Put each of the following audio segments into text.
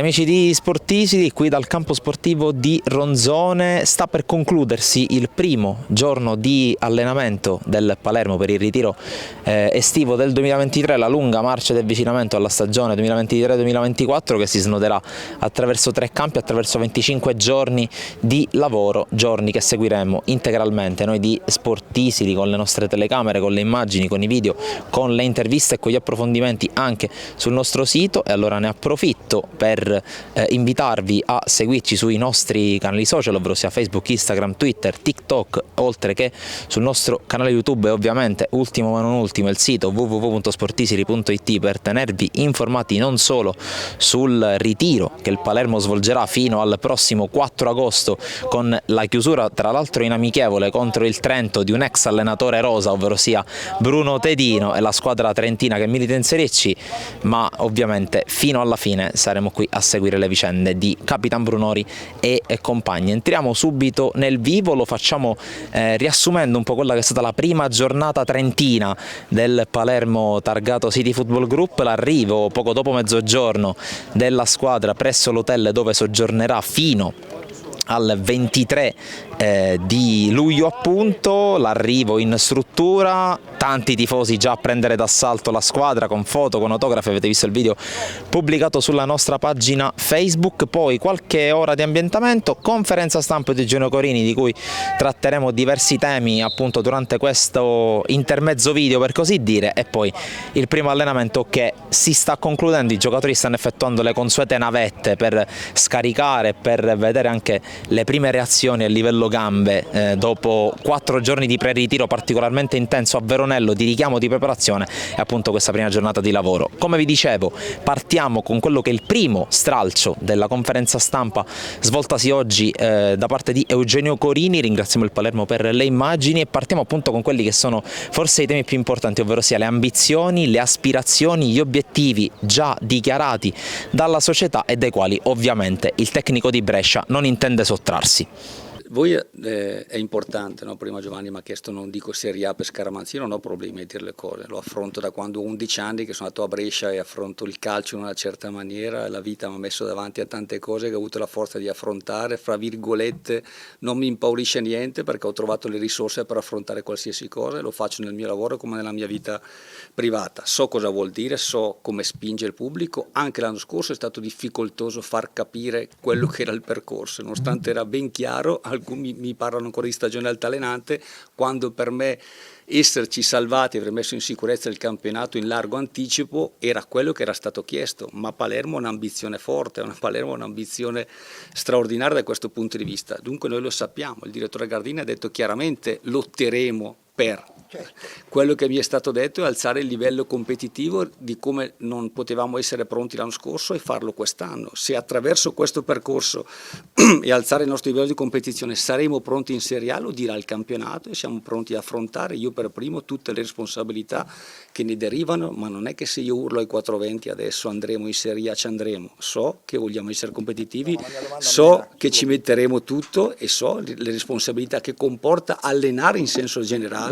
amici di Sportisidi, qui dal campo sportivo di Ronzone sta per concludersi il primo giorno di allenamento del Palermo per il ritiro estivo del 2023, la lunga marcia di avvicinamento alla stagione 2023-2024 che si snoderà attraverso 3 campi, attraverso 25 giorni di lavoro, giorni che seguiremo integralmente noi di Sportisidi con le nostre telecamere, con le immagini, con i video, con le interviste e con gli approfondimenti anche sul nostro sito. E allora ne approfitto per invitarvi a seguirci sui nostri canali social, ovvero sia Facebook, Instagram, Twitter, TikTok, oltre che sul nostro canale YouTube e ovviamente, ultimo ma non ultimo, il sito www.sportisidi.it per tenervi informati non solo sul ritiro che il Palermo svolgerà fino al prossimo 4 agosto con la chiusura tra l'altro in amichevole contro il Trento di un ex allenatore rosa, ovvero sia Bruno Tedino e la squadra trentina che milita in Serie C, ma ovviamente fino alla fine saremo qui a seguire le vicende di Capitan Brunori e compagni. Entriamo subito nel vivo, lo facciamo riassumendo un po' quella che è stata la prima giornata trentina del Palermo targato City Football Group, l'arrivo poco dopo mezzogiorno della squadra presso l'hotel dove soggiornerà fino al 23 di luglio, appunto, l'arrivo in struttura, tanti tifosi già a prendere d'assalto la squadra con foto, con autografi, avete visto il video pubblicato sulla nostra pagina Facebook, poi qualche ora di ambientamento, conferenza stampa di Eugenio Corini di cui tratteremo diversi temi appunto durante questo intermezzo video per così dire, e poi il primo allenamento che si sta concludendo, i giocatori stanno effettuando le consuete navette per scaricare, per vedere anche le prime reazioni a livello gambe dopo 4 giorni di pre-ritiro particolarmente intenso a Veronello, di richiamo, di preparazione e appunto questa prima giornata di lavoro. Come vi dicevo, partiamo con quello che è il primo stralcio della conferenza stampa svoltasi oggi da parte di Eugenio Corini, ringraziamo il Palermo per le immagini e partiamo appunto con quelli che sono forse i temi più importanti, ovvero sia le ambizioni, le aspirazioni, gli obiettivi già dichiarati dalla società e dai quali ovviamente il tecnico di Brescia non intende sottrarsi. Voi è importante, no? Prima Giovanni mi ha chiesto, non dico Serie A per scaramanzia, non ho problemi a dire le cose, lo affronto da quando ho 11 anni che sono andato a Brescia e affronto il calcio in una certa maniera, la vita mi ha messo davanti a tante cose che ho avuto la forza di affrontare, fra virgolette non mi impaurisce niente perché ho trovato le risorse per affrontare qualsiasi cosa e lo faccio nel mio lavoro come nella mia vita privata, so cosa vuol dire, so come spinge il pubblico, anche l'anno scorso è stato difficoltoso far capire quello che era il percorso, nonostante era ben chiaro. Alcuni mi parlano ancora di stagione altalenante, quando per me esserci salvati e aver messo in sicurezza il campionato in largo anticipo era quello che era stato chiesto, ma Palermo ha un'ambizione forte, Palermo ha un'ambizione straordinaria da questo punto di vista, dunque noi lo sappiamo, il direttore Gardini ha detto chiaramente lotteremo per. Quello che mi è stato detto è alzare il livello competitivo di come non potevamo essere pronti l'anno scorso e farlo quest'anno. Se attraverso questo percorso e alzare il nostro livello di competizione saremo pronti in Serie A, lo dirà il campionato e siamo pronti a affrontare, io per primo, tutte le responsabilità che ne derivano, ma non è che se io urlo ai 420 adesso andremo in Serie A, ci andremo. So che vogliamo essere competitivi, so che ci metteremo tutto e so le responsabilità che comporta allenare in senso generale,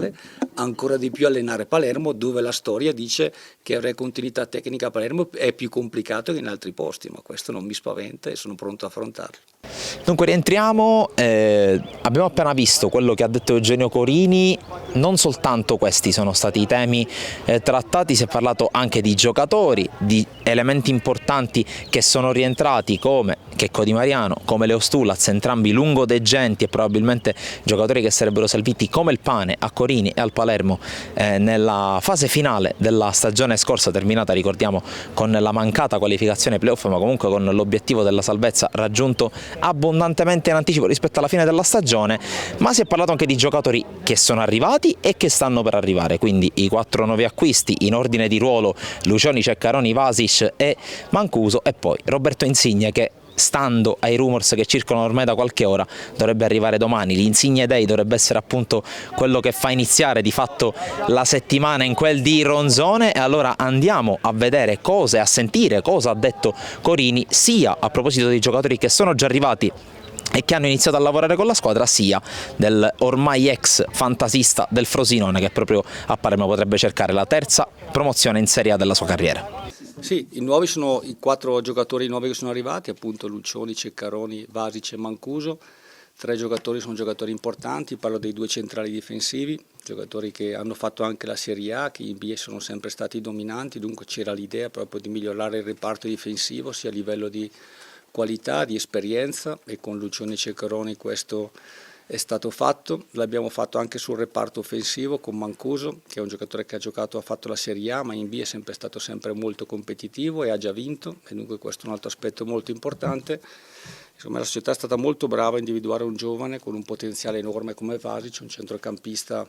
ancora di più allenare Palermo, dove la storia dice che avere continuità tecnica a Palermo è più complicato che in altri posti, ma questo non mi spaventa e sono pronto a affrontarlo. Dunque rientriamo, abbiamo appena visto quello che ha detto Eugenio Corini, non soltanto questi sono stati i temi trattati, si è parlato anche di giocatori, di elementi importanti che sono rientrati come Checco Di Mariano, come Leo Stulaz, entrambi lungodegenti e probabilmente giocatori che sarebbero serviti come il pane a Corini e al Palermo nella fase finale della stagione scorsa terminata, ricordiamo, con la mancata qualificazione playoff, ma comunque con l'obiettivo della salvezza raggiunto abbondantemente in anticipo rispetto alla fine della stagione. Ma si è parlato anche di giocatori che sono arrivati e che stanno per arrivare, quindi i 4 nuovi acquisti in ordine di ruolo: Lucioni, Ceccaroni, Vasic e Mancuso, e poi Roberto Insigne che, stando ai rumors che circolano ormai da qualche ora, dovrebbe arrivare domani. L'Insigne Day dovrebbe essere appunto quello che fa iniziare di fatto la settimana in quel di Ronzone, e allora andiamo a vedere cosa e a sentire cosa ha detto Corini, sia a proposito dei giocatori che sono già arrivati e che hanno iniziato a lavorare con la squadra, sia del ormai ex fantasista del Frosinone che proprio a Palermo potrebbe cercare la terza promozione in Serie A della sua carriera. Sì, i nuovi sono i 4 giocatori nuovi che sono arrivati, appunto Lucioni, Ceccaroni, Vasic e Mancuso. 3 giocatori sono giocatori importanti, parlo dei 2 centrali difensivi, giocatori che hanno fatto anche la Serie A, che in B sono sempre stati dominanti, dunque c'era l'idea proprio di migliorare il reparto difensivo sia a livello di qualità, di esperienza, e con Lucioni e Ceccaroni questo è stato fatto. L'abbiamo fatto anche sul reparto offensivo con Mancuso, che è un giocatore che ha fatto la Serie A, ma in B è sempre stato molto competitivo e ha già vinto, e dunque questo è un altro aspetto molto importante. Insomma, la società è stata molto brava a individuare un giovane con un potenziale enorme come Vasic, un centrocampista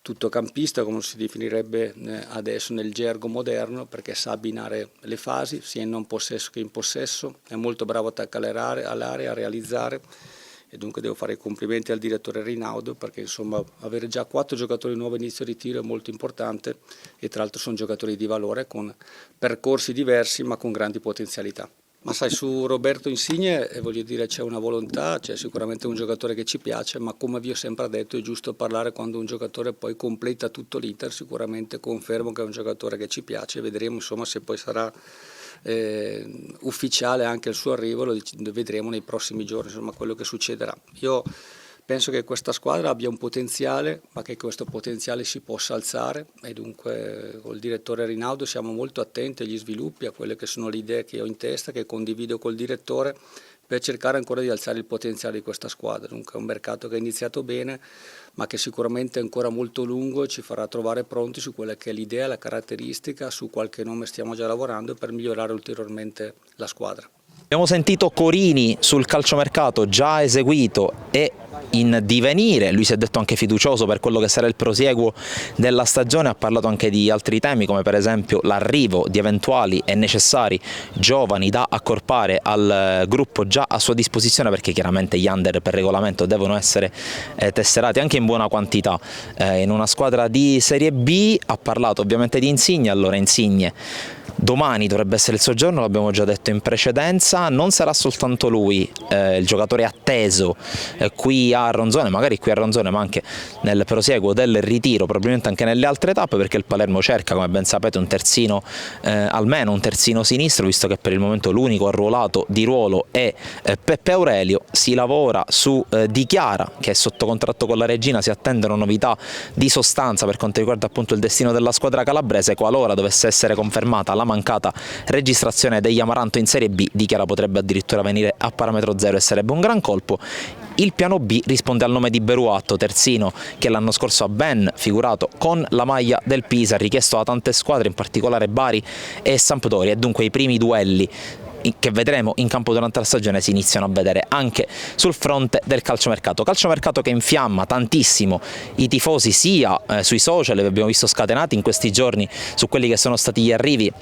tuttocampista, come si definirebbe adesso nel gergo moderno, perché sa abbinare le fasi sia in non possesso che in possesso, è molto bravo a attaccare all'area, a realizzare, e dunque devo fare i complimenti al direttore Rinaudo, perché insomma avere già 4 giocatori nuovi inizio ritiro è molto importante, e tra l'altro sono giocatori di valore con percorsi diversi ma con grandi potenzialità. Ma sai, su Roberto Insigne voglio dire c'è una volontà, c'è sicuramente un giocatore che ci piace, ma come vi ho sempre detto è giusto parlare quando un giocatore poi completa tutto l'iter. Sicuramente confermo che è un giocatore che ci piace, vedremo insomma se poi sarà ufficiale anche il suo arrivo, lo vedremo nei prossimi giorni, insomma quello che succederà. Io penso che questa squadra abbia un potenziale, ma che questo potenziale si possa alzare, e dunque col direttore Rinaudo siamo molto attenti agli sviluppi, a quelle che sono le idee che ho in testa, che condivido col direttore, per cercare ancora di alzare il potenziale di questa squadra. Dunque è un mercato che è iniziato bene, ma che sicuramente è ancora molto lungo e ci farà trovare pronti su quella che è l'idea, la caratteristica, su qualche nome stiamo già lavorando per migliorare ulteriormente la squadra. Abbiamo sentito Corini sul calciomercato già eseguito e in divenire, lui si è detto anche fiducioso per quello che sarà il prosieguo della stagione, ha parlato anche di altri temi come per esempio l'arrivo di eventuali e necessari giovani da accorpare al gruppo già a sua disposizione, perché chiaramente gli under per regolamento devono essere tesserati anche in buona quantità in una squadra di Serie B. Ha parlato ovviamente di Insigne. Allora Insigne domani dovrebbe essere il suo giorno, l'abbiamo già detto in precedenza, non sarà soltanto lui il giocatore atteso qui a Ronzone, magari qui a Ronzone ma anche nel prosieguo del ritiro, probabilmente anche nelle altre tappe, perché il Palermo cerca, come ben sapete, un terzino, almeno un terzino sinistro, visto che per il momento l'unico arruolato di ruolo è Peppe Aurelio. Si lavora su Di Chiara, che è sotto contratto con la Regina, si attendono novità di sostanza per quanto riguarda appunto il destino della squadra calabrese. Qualora dovesse essere confermata la mancata registrazione degli Amaranto in Serie B, Di Chiara potrebbe addirittura venire a parametro zero e sarebbe un gran colpo. Il piano B risponde al nome di Beruatto, terzino che l'anno scorso ha ben figurato con la maglia del Pisa, richiesto da tante squadre, in particolare Bari e Sampdoria, e dunque i primi duelli che vedremo in campo durante la stagione si iniziano a vedere anche sul fronte del calciomercato che infiamma tantissimo i tifosi sia sui social, li abbiamo visto scatenati in questi giorni su quelli che sono stati gli arrivi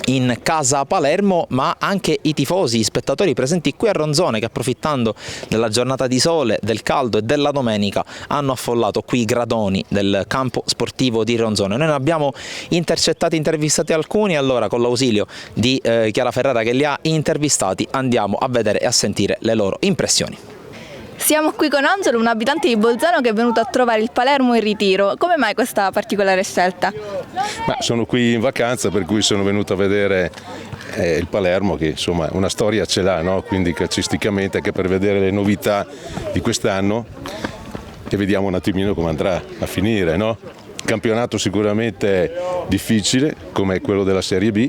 in casa a Palermo, ma anche i tifosi, gli spettatori presenti qui a Ronzone, che approfittando della giornata di sole, del caldo e della domenica hanno affollato qui i gradoni del campo sportivo di Ronzone. Noi ne abbiamo intervistati alcuni, allora con l'ausilio di Chiara Ferrara che li ha intervistati andiamo a vedere e a sentire le loro impressioni. Siamo qui con Angelo, un abitante di Bolzano che è venuto a trovare il Palermo in ritiro. Come mai questa particolare scelta? Sono qui in vacanza, per cui sono venuto a vedere il Palermo, che insomma una storia ce l'ha, no? Quindi calcisticamente, anche per vedere le novità di quest'anno, e vediamo un attimino come andrà a finire, no? Campionato sicuramente difficile come quello della Serie B,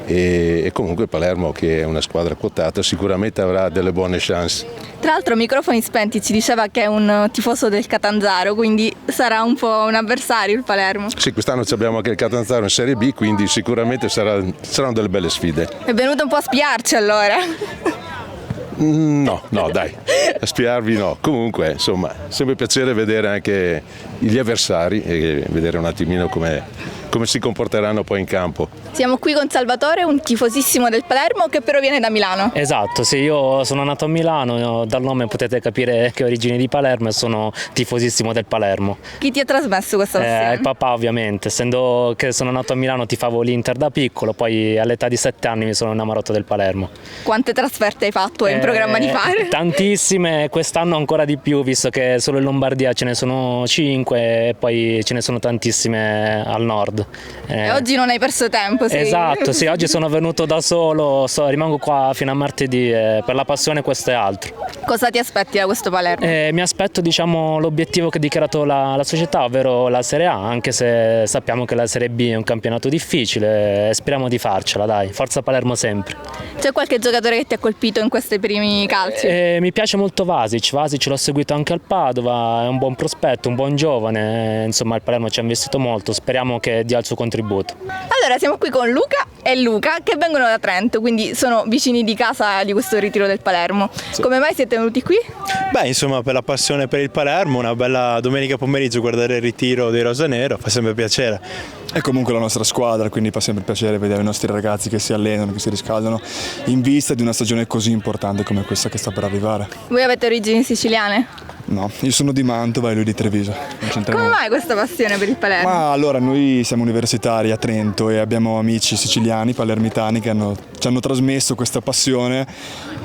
e comunque il Palermo, che è una squadra quotata, sicuramente avrà delle buone chance. Tra l'altro, microfoni spenti, ci diceva che è un tifoso del Catanzaro, quindi sarà un po' un avversario il Palermo. Sì, quest'anno abbiamo anche il Catanzaro in Serie B, quindi sicuramente saranno delle belle sfide. È venuto un po' a spiarci allora? No, dai, a spiarvi no. Comunque, insomma, sempre piacere vedere anche gli avversari e vedere un attimino come si comporteranno poi in campo. Siamo qui con Salvatore, un tifosissimo del Palermo che però viene da Milano. Esatto, sì, io sono nato a Milano, dal nome potete capire che ho origini di Palermo e sono tifosissimo del Palermo. Chi ti ha trasmesso questa passione? Il papà, ovviamente, essendo che sono nato a Milano tifavo l'Inter da piccolo, poi all'età di 7 anni mi sono innamorato del Palermo. Quante trasferte hai fatto e in programma di fare? Tantissime, quest'anno ancora di più, visto che solo in Lombardia ce ne sono 5 e poi ce ne sono tantissime al nord. ricordo. E oggi non hai perso tempo, sì. Esatto, sì, oggi sono venuto da solo, rimango qua fino a martedì, per la passione questo è altro. Cosa ti aspetti da questo Palermo? Mi aspetto, diciamo, l'obiettivo che ha dichiarato la società, ovvero la Serie A, anche se sappiamo che la Serie B è un campionato difficile, speriamo di farcela, dai, forza Palermo sempre. C'è qualche giocatore che ti ha colpito in questi primi calci? Mi piace molto Vasic l'ho seguito anche al Padova, è un buon prospetto, un buon giovane, insomma il Palermo ci ha investito molto, speriamo che dia il suo contributo. Allora siamo qui con Luca e Luca che vengono da Trento, quindi sono vicini di casa di questo ritiro del Palermo. Sì. Come mai siete venuti qui? Beh, insomma, per la passione per il Palermo, una bella domenica pomeriggio guardare il ritiro dei rosanero fa sempre piacere. È comunque la nostra squadra, quindi fa sempre piacere vedere i nostri ragazzi che si allenano, che si riscaldano in vista di una stagione così importante come questa che sta per arrivare. Voi avete origini siciliane? No, io sono di Mantova e lui di Treviso. Come mai questa passione per il Palermo? Ma allora, noi siamo universitari a Trento e abbiamo amici siciliani, palermitani, che ci hanno trasmesso questa passione.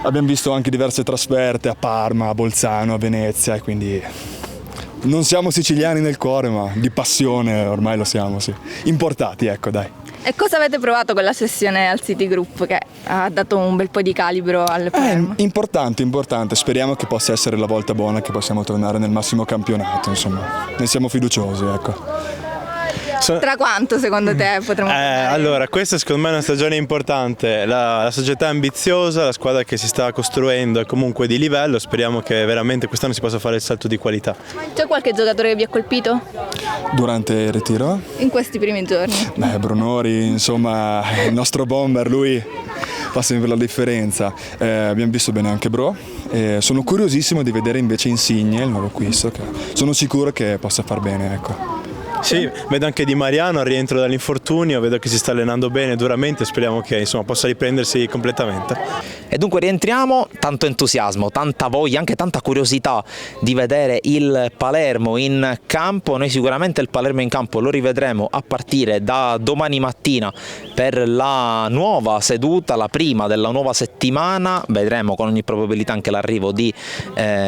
Abbiamo visto anche diverse trasferte a Parma, a Bolzano, a Venezia e quindi non siamo siciliani nel cuore, ma di passione ormai lo siamo, sì. Importati, ecco, dai. E cosa avete provato con la sessione al City Group che ha dato un bel po' di calibro al Palermo? Importante, speriamo che possa essere la volta buona, che possiamo tornare nel massimo campionato, insomma, ne siamo fiduciosi, ecco. Tra quanto secondo te potremo allora, questa secondo me è una stagione importante, la società è ambiziosa, la squadra che si sta costruendo è comunque di livello, speriamo che veramente quest'anno si possa fare il salto di qualità. C'è qualche giocatore che vi ha colpito? Durante il ritiro? In questi primi giorni? Brunori, insomma, il nostro bomber, lui fa sempre la differenza. Abbiamo visto bene anche Bro, sono curiosissimo di vedere invece Insigne, il nuovo acquisto, che sono sicuro che possa far bene, ecco. Sì, vedo anche Di Mariano al rientro dall'infortunio, vedo che si sta allenando bene, duramente, speriamo che insomma, possa riprendersi completamente. E dunque rientriamo, tanto entusiasmo, tanta voglia, anche tanta curiosità di vedere il Palermo in campo. Noi sicuramente il Palermo in campo lo rivedremo a partire da domani mattina per la nuova seduta, la prima della nuova settimana. Vedremo con ogni probabilità anche l'arrivo di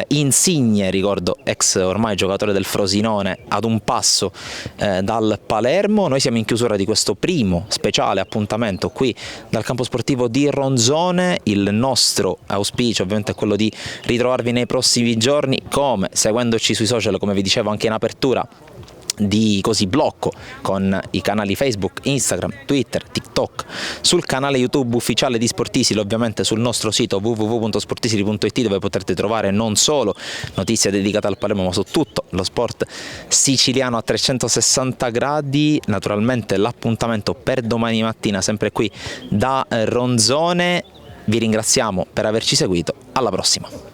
Insigne, ricordo ex ormai giocatore del Frosinone, ad un passo dal Palermo. Noi siamo in chiusura di questo primo speciale appuntamento qui dal campo sportivo di Ronzone. Il nostro auspicio ovviamente è quello di ritrovarvi nei prossimi giorni, come seguendoci sui social, come vi dicevo anche in apertura, di così blocco con i canali Facebook, Instagram, Twitter, TikTok, sul canale YouTube ufficiale di Sportisili, ovviamente sul nostro sito www.sportisili.it, dove potrete trovare non solo notizie dedicate al Palermo ma su tutto lo sport siciliano a 360 gradi. Naturalmente l'appuntamento per domani mattina sempre qui da Ronzone. Vi ringraziamo per averci seguito, alla prossima.